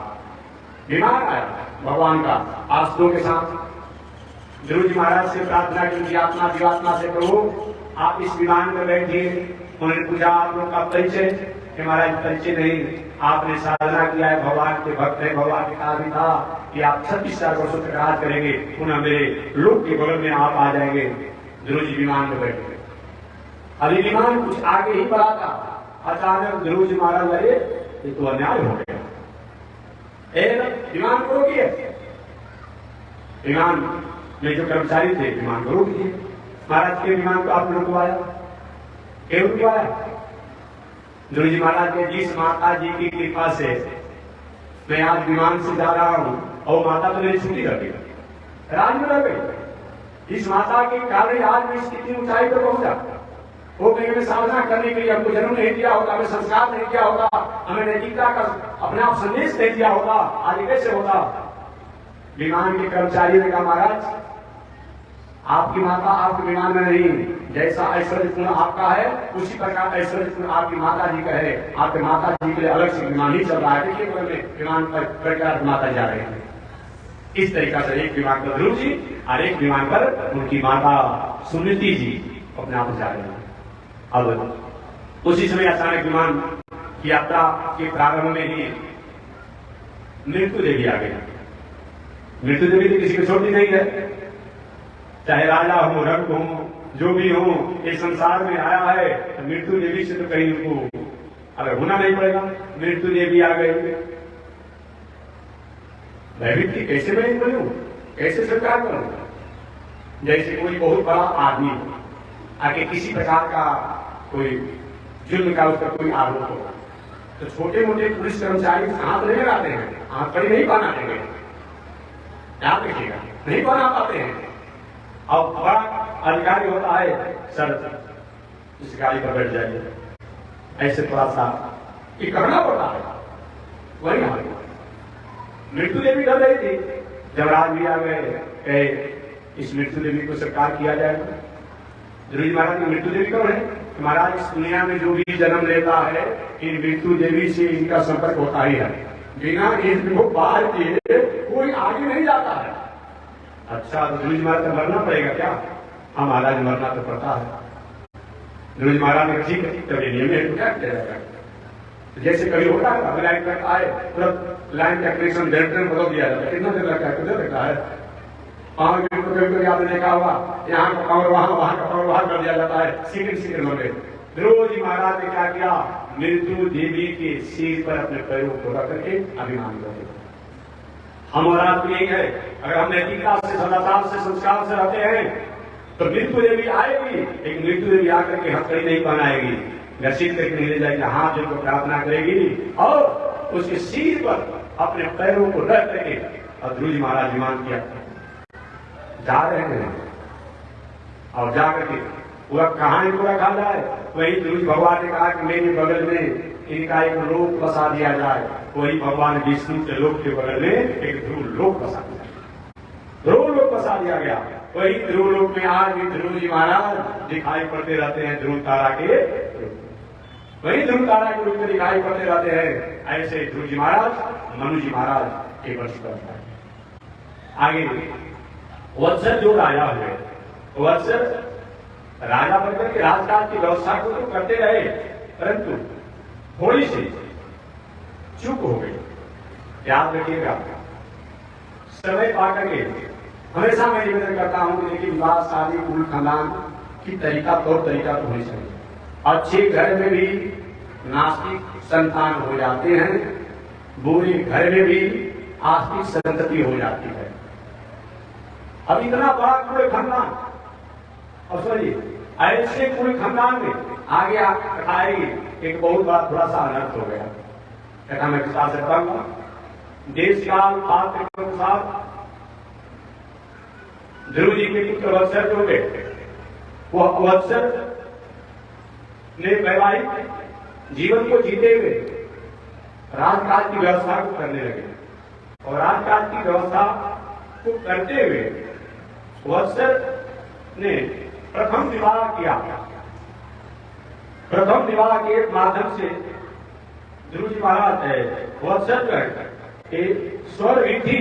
विमान आया भगवान का आश्रयों के साथ। ध्रुव जी महाराज से प्रार्थना की उनकी आत्मा जीवात्मा से, प्रभु आप इस विमान में बैठिए। उन्होंने पूछा आप लोग का परिचय? हमारा परिचय नहीं, आपने साधना किया है, भगवान के भक्त है, भगवान के कहा भी था कि आप 36,000 वर्षों तक राज करेंगे, पुनः मेरे लोक के बगल में आप आ जाएंगे। ध्रुव जी विमान में बैठ गए। अभी विमान कुछ आगे ही बढ़ा था, अचानक ध्रुव जी महाराज लगे ये तो अन्याय हो गया, विमान को रोकिए। विमान में जो कर्मचारी थे विमान को रोक दिए। महाराज के विमान को आप रुकवाया, क्यों रुकवाया? ध्रुव जी महाराज के जिस माता जी की कृपा से मैं आज विमान से जा रहा हूं, और माता तो मेरी छुट्टी कर दी, राज में रह गई। इस माता के कारण आज मैं इतनी ऊंचाई पर पहुंचा। वो मैंने साधना करने के लिए हमको जन्म नहीं दिया होता, हमें संस्कार नहीं दिया होता, हमें नैतिकता का अपने आप संदेश नहीं दिया होता, आज कैसे होता? विमान के कर्मचारी ने कहा महाराज आपकी माता आपके विमान में नहीं, जैसा ऐश्वर्यपूर्ण आपका है उसी प्रकार ऐश्वर्यपूर्ण आपकी माता जी का है। आपके माता जी के लिए अलग से विमान ही चल रहा है, देखिए विमान पर माता जा रहे हैं। इस तरीका से एक विमान पर ध्रुव जी और एक विमान पर उनकी माता सुनीति जी अपने आप जा रहे हैं। अब उसी समय अचानक विमान की यात्रा के प्रारंभ में ही मृत्यु देवी आ गई। मृत्यु देवी तो किसी को छोटी नहीं है, चाहे राजा हो, रंग हो, जो भी हो, इस संसार में आया है तो मृत्यु देवी से तो कहीं उनको अगर होना नहीं पड़ेगा। मृत्यु देवी आ गई, भयभीत की कैसे मैं बोलूं, कैसे स्वीकार करूं? जैसे कोई बहुत बड़ा आदमी आके किसी प्रकार का कोई जुल्म का उसका कोई आरोप होगा तो छोटे मोटे पुलिस कर्मचारी हाथ नहीं लगाते हैं, हाथ कड़ी नहीं बना देंगे, याद रखिएगा, नहीं बना पाते हैं। अब बड़ा अधिकारी होता है, सर इस गाड़ी पर बैठ जाइए, ऐसे थोड़ा सा ये करना पड़ता है। वही हाल मृत्यु देवी कर रही थी, जब राज भी आ गए इस मृत्यु देवी को स्वीकार किया जाएगा। ध्रुव महाराज की मृत्यु देवी कौन है? महाराज इस दुनिया में जो भी जन्म लेता है इन मृत्यु देवी से इनका संपर्क होता ही है, बिना इनको पार किए कोई आगे नहीं जाता है। अच्छा तो ध्रुव महाराज को मरना पड़ेगा क्या? हाँ महाराज मरना तो पड़ता है। ध्रुव महाराज ने ठीक है तब ये नियम है तो क्या किया जाएगा? जैसे कभी होता है लाइन तक आए तुरंत लाइन का कनेक्शन जनरेटर में बदल दिया जाता है, कितना देर लगता है? कितना लगता है? आपने देखा होगा यहाँ का पावर वहां का पावर वहां कर दिया जाता है सेकंड में। ध्रुव जी महाराज ने क्या किया? मृत्यु देवी के सिर पर अपने पैरों को रख करके अभिमान कर दिया। हम और आप यही है, अगर हम नैतिकता से, सदाचार से, संस्कार से रहते हैं तो मृत्यु देवी आएगी, लेकिन मृत्यु देवी आकर के हथकड़ी नहीं पहनाएगी, घसीट करके नहीं ले जाएगी, हाथ जोड़ को प्रार्थना करेगी और उसके सिर पर अपने पैरों को रख करके और ध्रुव जी महाराज विमान किया जा रहे हैं और जाकर के पूरा कहानी पूरा खा जाए। वही ध्रुव भगवान ने कहा कि मेरे बगल में इनका एक लोक बसा दिया जाए, वही भगवान विष्णु के लोक के बगल में एक ध्रुव लोक बसा दिया, ध्रुव लोक बसा दिया गया। वही ध्रुव लोक में आज भी ध्रुव जी महाराज दिखाई पड़ते रहते हैं, ध्रुव तारा के, वही ध्रुव तारा के रूप में दिखाई पड़ते रहते हैं। ऐसे ध्रुव जी महाराज मनु जी महाराज के वर्ष करता है। आगे वत्सर जो राजा हुए, वत्सर राजा बनकर के राजकाज की व्यवस्था को तो करते रहे, परंतु थोड़ी सी चूक हो गई। याद रखिएगा, समय पाकर के हमेशा मैं निवेदन करता हूं कि देखिए विवाह शादी कुल खानदान की तरीका तौर तरीका तो होनी चाहिए। अच्छे घर में भी नास्तिक संतान हो जाते हैं, बुरे घर में भी आस्तिक संतति हो जाती है। अब इतना बड़ा पूरे खानदान, और सुनिए ऐसे पूरे खानदान में आगे आएगी एक बहुत बड़ा थोड़ा सा अनर्थ हो गया। कहता मैं विस्तार से बताऊंगा। देश काल पात्र के अनुसार ध्रुव जी के पुत्र वत्सर जो हुए, वह वत्सर ने वैवाहिक जीवन को जीते हुए राजकाज की व्यवस्था को करने लगे और राजकाज की व्यवस्था को करते हुए वत्सर ने प्रथम विवाह किया। प्रथम विवाह के माध्यम से ध्रुव जी महाराज वत्सर जो है स्वर्ग थी,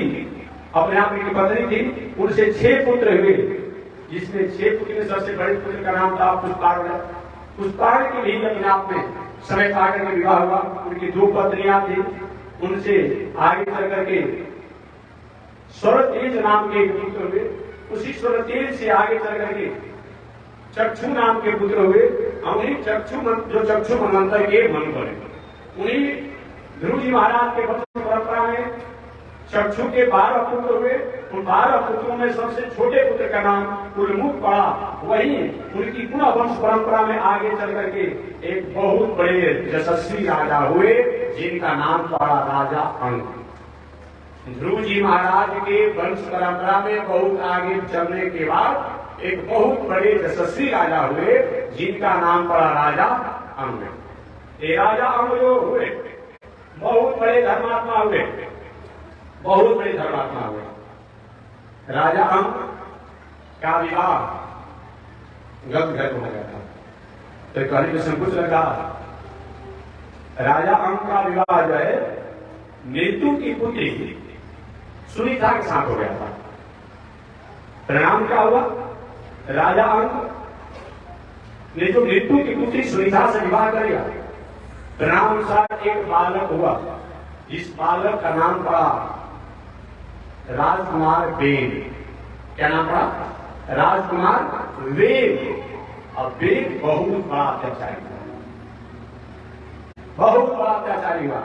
अपने आप की पत्नी थी, उनसे 6 पुत्र हुए, जिसमें 6 पुत्र में सबसे बड़े पुत्र का नाम था पुष्पार्ण। पुष्पार्ण के भी अपने आप में समय पाकर के विवाह हुआ। उनकी 2 पत्नियां थी, उनसे आगे चल करके स्वरतेज नाम के पुत्र हुए। उसी स्वरतेज से आगे चल करके चक्षु नाम के पुत्र हुए। उन्हीं चक्षु मनवंतर के मनु बने। उन्हीं ध्रुव जी महाराज के वंश परंपरा में चक्षु के 12 पुत्र हुए। उन 12 पुत्रों में सबसे छोटे पुत्र का नाम उल्मुख पड़ा। वही उनकी पुनः वंश परंपरा में आगे चल करके एक बहुत बड़े यशस्वी राजा हुए, जिनका नाम पड़ा राजा अंक। ध्रुव जी महाराज के वंश परंपरा में बहुत आगे चलने के बाद एक बहुत बड़े यशस्वी राजा हुए, जिनका नाम पड़ा राजा अंग। ये राजा अंग जो हुए बहुत बड़े धर्मात्मा हुए, बहुत बड़े धर्मात्मा हुए। राजा अंग का विवाह गलत घर हो गया था, तो कहने में संकोच लगा। राजा अंग का विवाह जो है मृत्यु की पुत्री सुनीता के साथ हो गया था। परिणाम क्या हुआ? राजा अंग ने जो मृत्यु की पुत्री सुनीता से विवाह कर लिया, परिणामानुसार एक बालक हुआ, जिस बालक का नाम पड़ा राजकुमार वेद। क्या नाम पड़ा? राजकुमार वेद। और वेद बहुत बड़ा अत्याचारी हुआ, बहुत बड़ा अत्याचारी हुआ।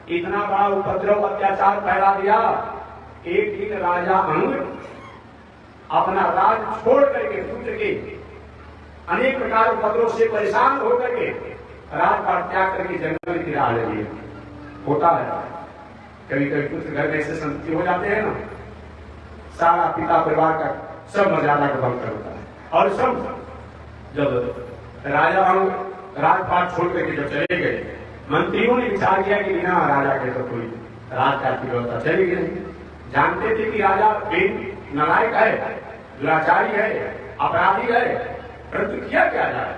इतना बड़ा उपद्रव अत्याचार फैला दिया, एक दिन राजा अंग अपना राज छोड़ करके पुत्र के अनेक प्रकार उपद्रव से परेशान होकर के राज का त्याग करके जंगल की राह ले लिए। होता है कभी कभी पुत्र घर में ऐसे संतति हो जाते हैं ना, सारा पिता परिवार का सब मर्यादा का भंग होता है। और सब जब राजा अंग राजपाट छोड़ करके जब चले गए, मंत्रियों ने विचार किया कि बिना राजा के तो कोई राजकाज की व्यवस्था चलेगी नहीं। जानते थे कि राजा वेद नालायक है, दुराचारी है, अपराधी है, परंतु किया क्या जाए?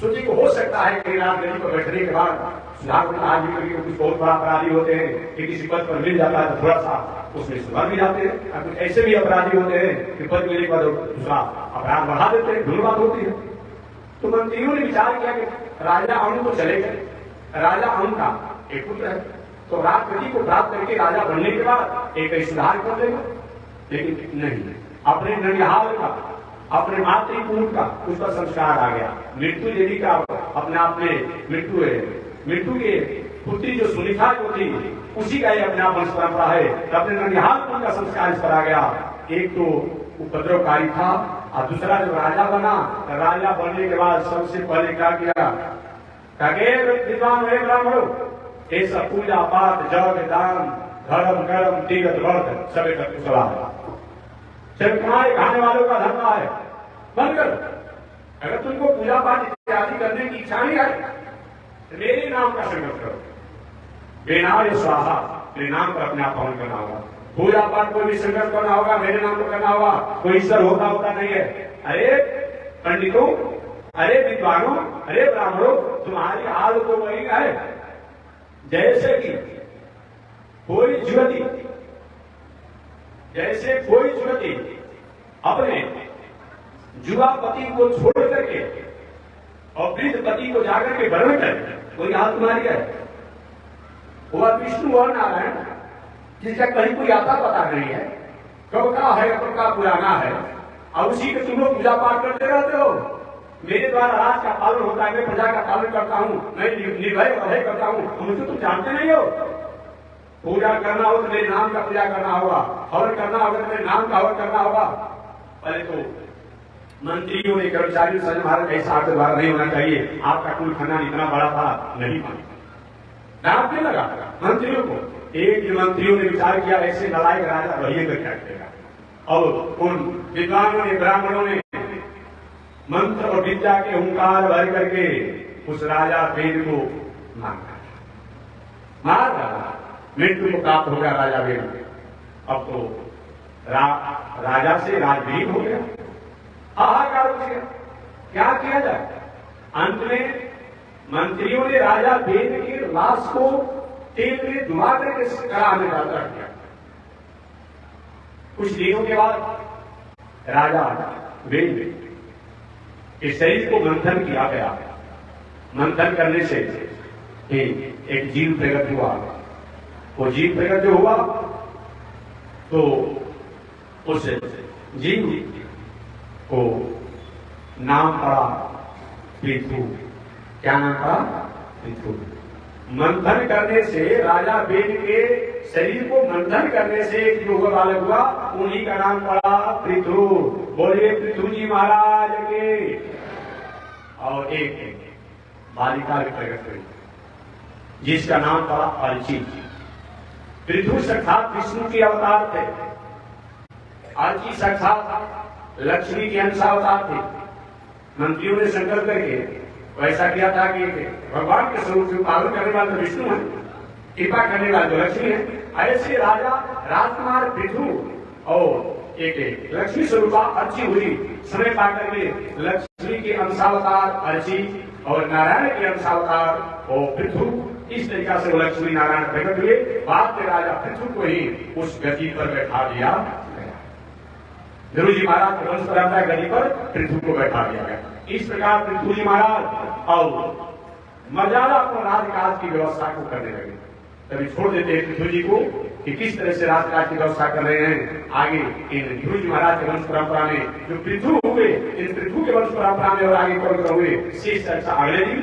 सोचे को हो सकता है कि राजगद्दी पर बैठने के बाद सुधार करके कुछ बहुत बड़ा अपराधी होते हैं कि किसी पद पर मिल जाता है तो थोड़ा सा उसमें सुधार भी जाते हैं, और कुछ ऐसे भी अपराधी होते हैं कि पद मिलने के बाद दूसरा अपराध बढ़ा देते हैं, धूल बात होती है। तो मंत्रियों ने विचार किया कि राजा अंग तो चले गए, राजा अंग का एक पुत्र है, तो राजगद्दी को प्राप्त करके राजा बनने के बाद एक सुधार कर देगा। लेकिन नहीं, अपने ननिहाल का, अपने मातृकूट का उसका संस्कार आ गया। मृत्यु देवी का अपने आप में मृत्यु है, मृत्यु के पुत्री जो सुनीता जो थी उसी का ही अपने आप वंश परंपरा है, तो अपने ननिहाल कुल का संस्कार इस पर आ गया। एक तो उपद्रवकारी था, और दूसरा जो राजा बना, राजा बनने के बाद सबसे पहले क्या किया? विद्वान है ब्राह्मणों, ये सब पूजा पाठ जग दान धर्म कर्म तीर्थ व्रत सब एक सलाह सिर्फ तुम्हारे खाने वालों का धर्म है, बंद करो। अगर तुमको पूजा पाठ इत्यादि करने की इच्छा नहीं है तो मेरे नाम का संगत करो। बेनार स्वाहा, मेरे नाम पर अपने आप हवन करना होगा। पूजा पाठ को भी संगत करना होगा, मेरे नाम पर करना होगा। कोई ईश्वर होता नहीं है। अरे पंडितों, अरे विद्वानों, अरे ब्राह्मणों, तुम्हारी हाल तो वही है जैसे कि कोई युवती, जैसे कोई युवती अपने युवा पति को छोड़ करके और वृद्ध पति को जाकर के वर्ण करे, कोई हाल तुम्हारी है। वह विष्णु और नारायण जिसका कहीं कोई आता पता नहीं है, कब का है कब का पुराना है, और उसी के तुम लोग पूजा पाठ करते रहते हो। मेरे द्वारा राज का पालन होता है, मैं प्रजा का पालन करता हूँ, मैं निर्भय अभय करता हूँ, मुझे तुम जानते नहीं हो। पूजा करना हो तो मेरे नाम का पूजा करना होगा, हवन करना होगा तो मेरे नाम का हवन करना होगा। पहले तो मंत्रियों ने कर्मचारियों से महाराज ऐसा आपके द्वारा नहीं होना चाहिए, आपका कुल खानदान इतना बड़ा था, नहीं माना। नाम क्यों लगा मंत्रियों को? एक मंत्रियों ने विचार किया ऐसे नालायक राजा रहिए कर क्या करेगा। और उन विद्वानों ने, ब्राह्मणों ने मंत्र और विद्या के हुंकार भर करके उस राजा वेद को मार डाला। मृत्यु को प्राप्त हो गया राजा वेद। अब तो राजा से राजवीर हो गया। हाहाकार हो गया, क्या किया जाए? अंत में मंत्रियों ने राजा वेद की लाश को तेल में डुबा करके कड़ा में डालकर रख दिया। कुछ दिनों के बाद राजा वेद के शरीर को मंथन किया गया। मंथन करने से एक जीव प्रकट हुआ। वो जीव प्रकट जो हुआ तो उस जीव को नाम पड़ा पृथु। क्या नाम पड़ा? पृथु। मंथन करने से राजा वेद के शरीर को मंथन करने से एक जो बालक हुआ, उन्हीं का नाम पड़ा पृथु। बोलिए पृथु जी महाराज के। और एक बालिका भी प्रकट हुई जिसका नाम पड़ा अर्ची। पृथु साक्षात विष्णु के अवतार थे, अर्ची साक्षात लक्ष्मी के अंश अवतार थे। मंत्रियों ने संकल्प करके वैसा किया था कि भगवान के स्वरूप से पालन करने वाले तो विष्णु है, कृपा करने वाले तो लक्ष्मी है। ऐसे राजा राजकुमार पृथु और एक लक्ष्मी स्वरूपा अर्ची हुई। समय पाकर के लक्ष्मी के अंशावतार अर्ची और नारायण के अंशावतार और पृथु, इस तरीका से वो लक्ष्मी नारायण प्रकट हुए। बाद में राजा पृथु को ही उस गद्दी पर बैठा दिया गया। गुरु जी महाराज के वंश परंपरा गद्दी पर पृथु को बैठा दिया गया। इस प्रकार पृथ्वी जी महाराज और मर्यादा को राजकाज की व्यवस्था को करने लगे। तभी छोड़ देते हैं पृथ्वी जी को कि किस तरह से राजकाज की व्यवस्था कर रहे हैं। आगे इन ध्रुव जी महाराज के वंश परंपरा में जो पृथु हुए, इन पृथु के वंश परंपरा में और आगे कौन हुए, शेष चर्चा अगले दिन